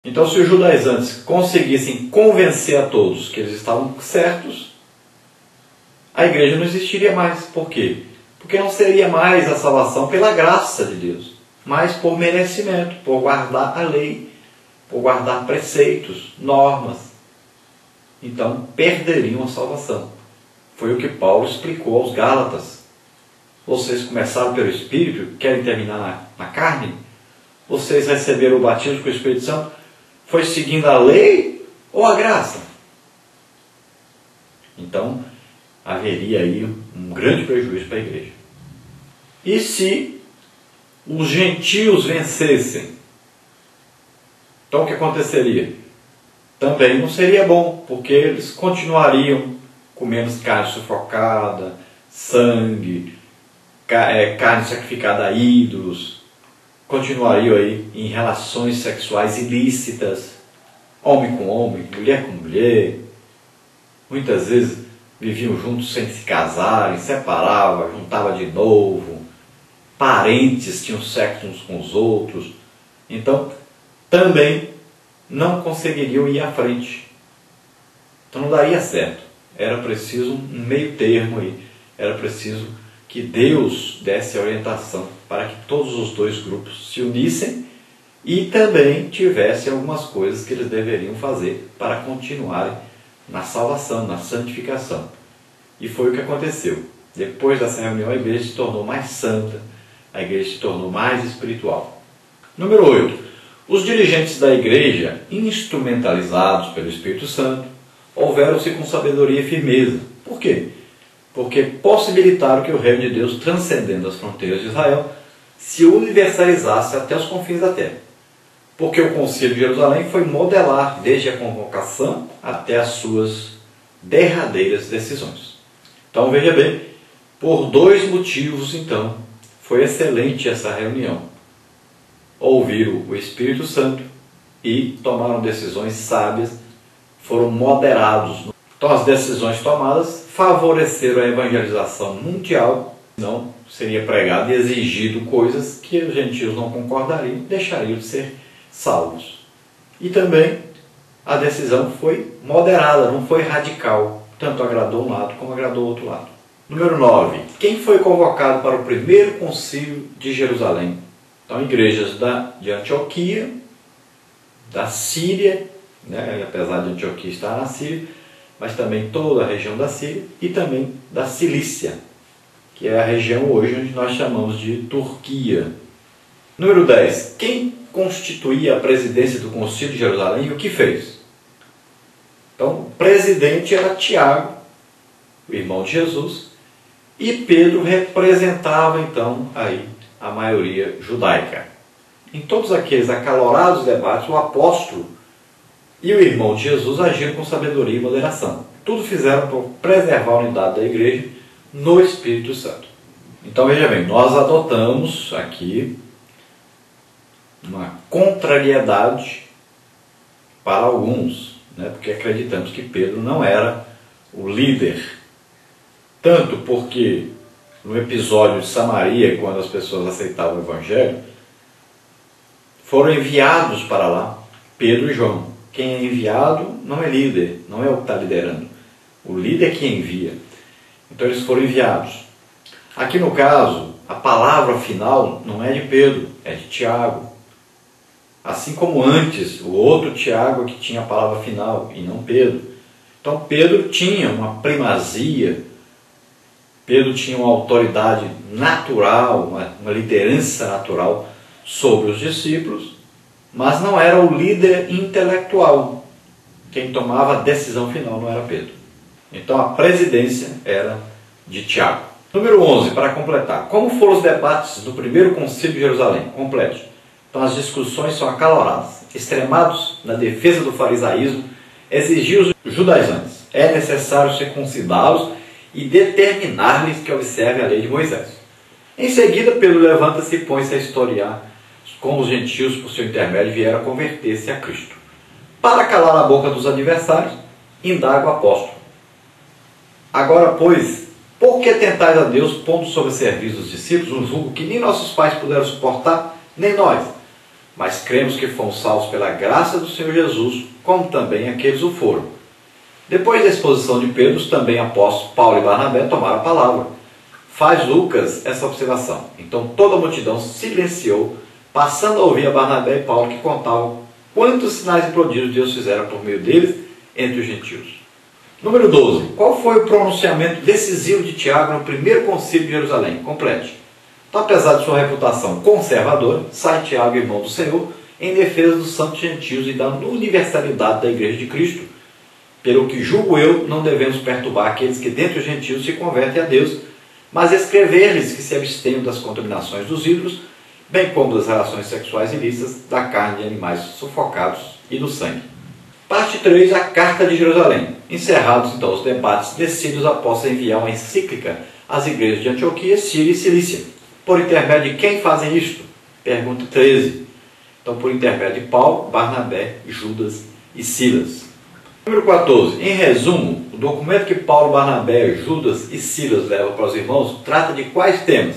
Então, se os judaizantes conseguissem convencer a todos que eles estavam certos, a igreja não existiria mais. Por quê? Porque não seria mais a salvação pela graça de Deus, mas por merecimento, por guardar a lei, por guardar preceitos, normas. Então, perderiam a salvação. Foi o que Paulo explicou aos Gálatas. Vocês começaram pelo Espírito, querem terminar na carne? Vocês receberam o batismo com o Espírito Santo? Foi seguindo a lei ou a graça? Então, haveria aí um grande prejuízo para a igreja. E se os gentios vencessem? Então o que aconteceria? Também não seria bom, porque eles continuariam comendo carne sufocada, sangue, carne sacrificada a ídolos, continuariam aí em relações sexuais ilícitas, homem com homem, mulher com mulher, muitas vezes viviam juntos sem se casarem, separavam, juntavam de novo, parentes tinham sexo uns com os outros. Então, também não conseguiriam ir à frente. Então não daria certo. Era preciso um meio termo aí. Era preciso que Deus desse a orientação para que todos os dois grupos se unissem e também tivessem algumas coisas que eles deveriam fazer para continuarem na salvação, na santificação. E foi o que aconteceu. Depois dessa reunião, a igreja se tornou mais santa, a igreja se tornou mais espiritual. Número 8. Os dirigentes da igreja, instrumentalizados pelo Espírito Santo, houveram-se com sabedoria e firmeza. Por quê? Porque possibilitaram que o reino de Deus, transcendendo as fronteiras de Israel, se universalizasse até os confins da terra. Porque o Concílio de Jerusalém foi modelar desde a convocação até as suas derradeiras decisões. Então veja bem, por dois motivos então, foi excelente essa reunião. Ouviram o Espírito Santo e tomaram decisões sábias, foram moderados. Então as decisões tomadas favoreceram a evangelização mundial, não seria pregado e exigido coisas que os gentios não concordariam, deixariam de ser salvos. E também a decisão foi moderada, não foi radical, tanto agradou um lado como agradou o outro lado. Número 9. Quem foi convocado para o primeiro concílio de Jerusalém? Então, igrejas de Antioquia, da Síria, né? Apesar de Antioquia estar na Síria, mas também toda a região da Síria e também da Cilícia, que é a região hoje onde nós chamamos de Turquia. Número 10. Quem constituía a presidência do Concílio de Jerusalém e o que fez? Então, o presidente era Tiago, o irmão de Jesus, e Pedro representava então aí a maioria judaica. Em todos aqueles acalorados debates, o apóstolo e o irmão de Jesus agiram com sabedoria e moderação. Tudo fizeram para preservar a unidade da igreja no Espírito Santo. Então veja bem, nós adotamos aqui uma contrariedade para alguns, né? Porque acreditamos que Pedro não era o líder. Tanto porque no episódio de Samaria, quando as pessoas aceitavam o Evangelho, foram enviados para lá Pedro e João. Quem é enviado não é líder, não é o que está liderando. O líder é quem envia. Então eles foram enviados. Aqui no caso, a palavra final não é de Pedro, é de Tiago. Assim como antes, o outro Tiago que tinha a palavra final e não Pedro. Então Pedro tinha uma primazia, Pedro tinha uma autoridade natural, uma liderança natural sobre os discípulos, mas não era o líder intelectual. Quem tomava a decisão final não era Pedro. Então a presidência era de Tiago. Número 11, para completar. Como foram os debates do primeiro concílio de Jerusalém? Completos. Então as discussões são acaloradas, extremados na defesa do farisaísmo, exigiam os judaizantes. É necessário circuncidá-los e determinar-lhes que observem a lei de Moisés. Em seguida, Pedro levanta-se e põe-se a historiar como os gentios, por seu intermédio, vieram a converter-se a Cristo. Para calar a boca dos adversários, indaga o apóstolo. Agora, pois, por que tentais a Deus, pondo sobre serviço os discípulos um jugo que nem nossos pais puderam suportar, nem nós? mas cremos que fomos salvos pela graça do Senhor Jesus, como também aqueles o foram. Depois da exposição de Pedro, os também apóstolos Paulo e Barnabé tomaram a palavra. Faz Lucas essa observação. Então toda a multidão silenciou, passando a ouvir a Barnabé e Paulo, que contavam quantos sinais e prodígios Deus fizera por meio deles entre os gentios. Número 12. Qual foi o pronunciamento decisivo de Tiago no primeiro concílio de Jerusalém? Complete. Então, apesar de sua reputação conservadora, sai Tiago, irmão do Senhor, em defesa dos santos gentios e da universalidade da Igreja de Cristo. Pelo que julgo eu, não devemos perturbar aqueles que dentre os gentios se convertem a Deus, mas escrever-lhes que se abstenham das contaminações dos ídolos, bem como das relações sexuais ilícitas, da carne de animais sufocados e do sangue. Parte 3, a Carta de Jerusalém. Encerrados então os debates, decididos após enviar uma encíclica às igrejas de Antioquia, Síria e Cilícia. Por intermédio de quem fazem isto? Pergunta 13. Então, por intermédio de Paulo, Barnabé, Judas e Silas. Número 14. Em resumo, o documento que Paulo, Barnabé, Judas e Silas levam para os irmãos trata de quais temas?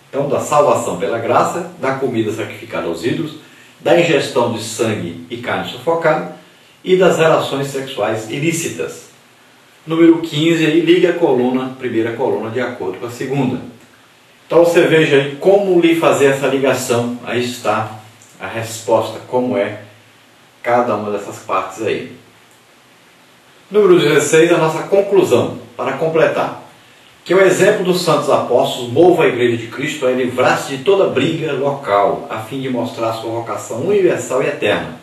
Então, da salvação pela graça, da comida sacrificada aos ídolos, da ingestão de sangue e carne sufocada e das relações sexuais ilícitas. Número 15, aí, liga a coluna, primeira coluna, de acordo com a segunda. Então, você veja aí como lhe fazer essa ligação. Aí está a resposta, como é cada uma dessas partes aí. Número 16, a nossa conclusão, para completar. Que o exemplo dos santos apóstolos mova a Igreja de Cristo a livrar-se de toda briga local, a fim de mostrar sua vocação universal e eterna.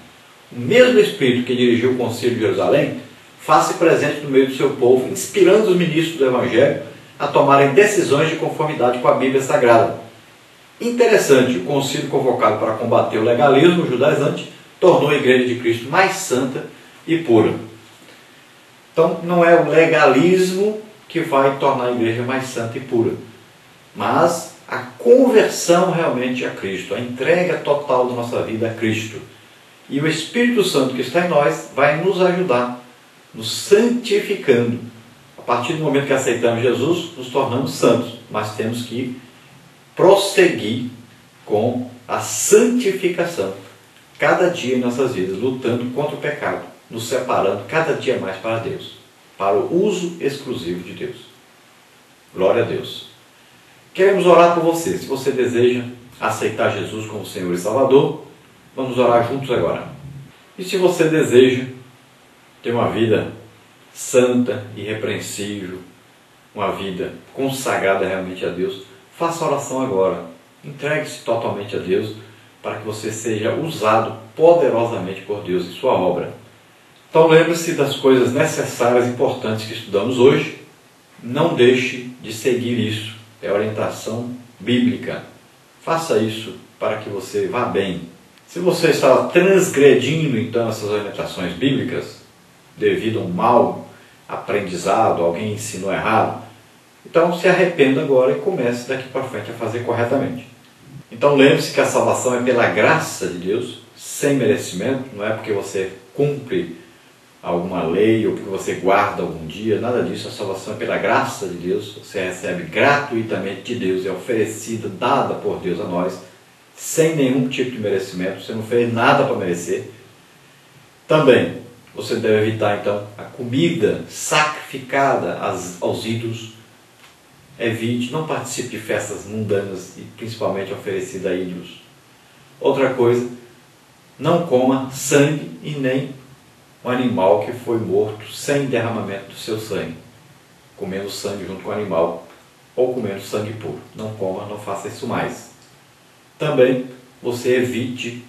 O mesmo Espírito que dirigiu o Concílio de Jerusalém faça presente no meio do seu povo, inspirando os ministros do Evangelho a tomarem decisões de conformidade com a Bíblia Sagrada. Interessante, o concílio convocado para combater o legalismo judaizante tornou a Igreja de Cristo mais santa e pura. Então, não é o legalismo que vai tornar a igreja mais santa e pura, mas a conversão realmente a Cristo, a entrega total da nossa vida a Cristo. E o Espírito Santo que está em nós vai nos ajudar, nos santificando. A partir do momento que aceitamos Jesus, nos tornamos santos, mas temos que prosseguir com a santificação cada dia em nossas vidas, lutando contra o pecado, nos separando cada dia mais para Deus, para o uso exclusivo de Deus. Glória a Deus. Queremos orar por você. Se você deseja aceitar Jesus como Senhor e Salvador, vamos orar juntos agora. E se você deseja ter uma vida santa, irrepreensível, uma vida consagrada realmente a Deus, faça a oração agora. Entregue-se totalmente a Deus para que você seja usado poderosamente por Deus em sua obra. Então lembre-se das coisas necessárias e importantes que estudamos hoje. Não deixe de seguir isso. É orientação bíblica. Faça isso para que você vá bem. Se você está transgredindo então essas orientações bíblicas, devido a um mau aprendizado, alguém ensinou errado, então se arrependa agora e comece daqui para frente a fazer corretamente. Então lembre-se que a salvação é pela graça de Deus, sem merecimento, não é porque você cumpre alguma lei ou porque você guarda algum dia, nada disso. A salvação é pela graça de Deus, você recebe gratuitamente de Deus, é oferecida, dada por Deus a nós, sem nenhum tipo de merecimento, você não fez nada para merecer. Também você deve evitar então a comida sacrificada aos ídolos. Evite, não participe de festas mundanas e principalmente oferecida a ídolos. Outra coisa, não coma sangue e nem um animal que foi morto sem derramamento do seu sangue, comendo sangue junto com o animal ou comendo sangue puro. Não coma, não faça isso mais. Também você evite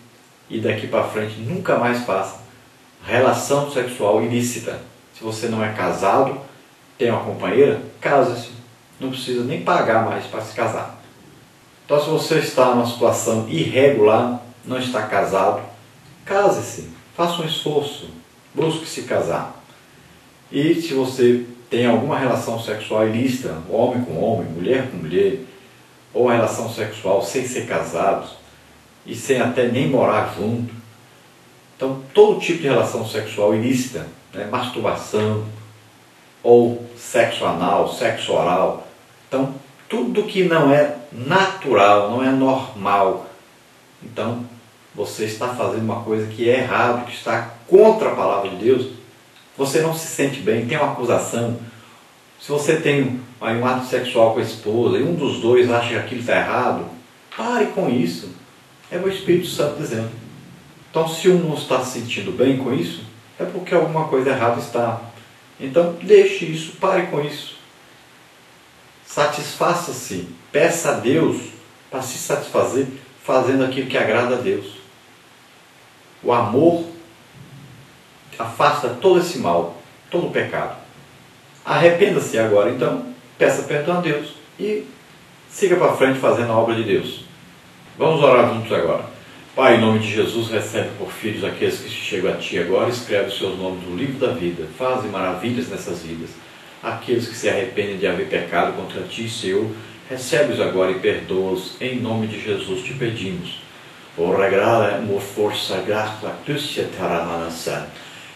e daqui para frente nunca mais faça relação sexual ilícita. Se você não é casado, tem uma companheira, case-se. Não precisa nem pagar mais para se casar. Então, se você está numa situação irregular, não está casado, case-se, faça um esforço, busque se casar. E se você tem alguma relação sexual ilícita, homem com homem, mulher com mulher, ou uma relação sexual sem ser casados, e sem até nem morar junto, então todo tipo de relação sexual ilícita, né, masturbação, ou sexo anal, sexo oral, então tudo que não é natural, não é normal, então você está fazendo uma coisa que é errado, que está contra a palavra de Deus, você não se sente bem, tem uma acusação. Se você tem aí um ato sexual com a esposa e um dos dois acha que aquilo está errado, pare com isso. É o Espírito Santo dizendo. Então, se um não está se sentindo bem com isso, é porque alguma coisa errada está. Então, deixe isso, pare com isso. Satisfaça-se, peça a Deus para se satisfazer fazendo aquilo que agrada a Deus. O amor afasta todo esse mal, todo o pecado. Arrependa-se agora, então, peça perdão a Deus e siga para frente fazendo a obra de Deus. Vamos orar juntos agora. Pai, em nome de Jesus, recebe por filhos aqueles que chegam a Ti agora, escreve os seus nomes no livro da vida, faze maravilhas nessas vidas. Aqueles que se arrependem de haver pecado contra Ti, Senhor, recebe-os agora e perdoa-os, em nome de Jesus te pedimos.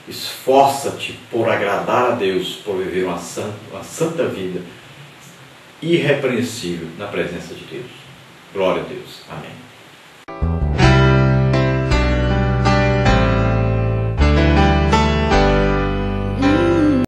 Esforça-te por agradar a Deus, por viver uma santa vida, irrepreensível na presença de Deus. Glória a Deus. Amém.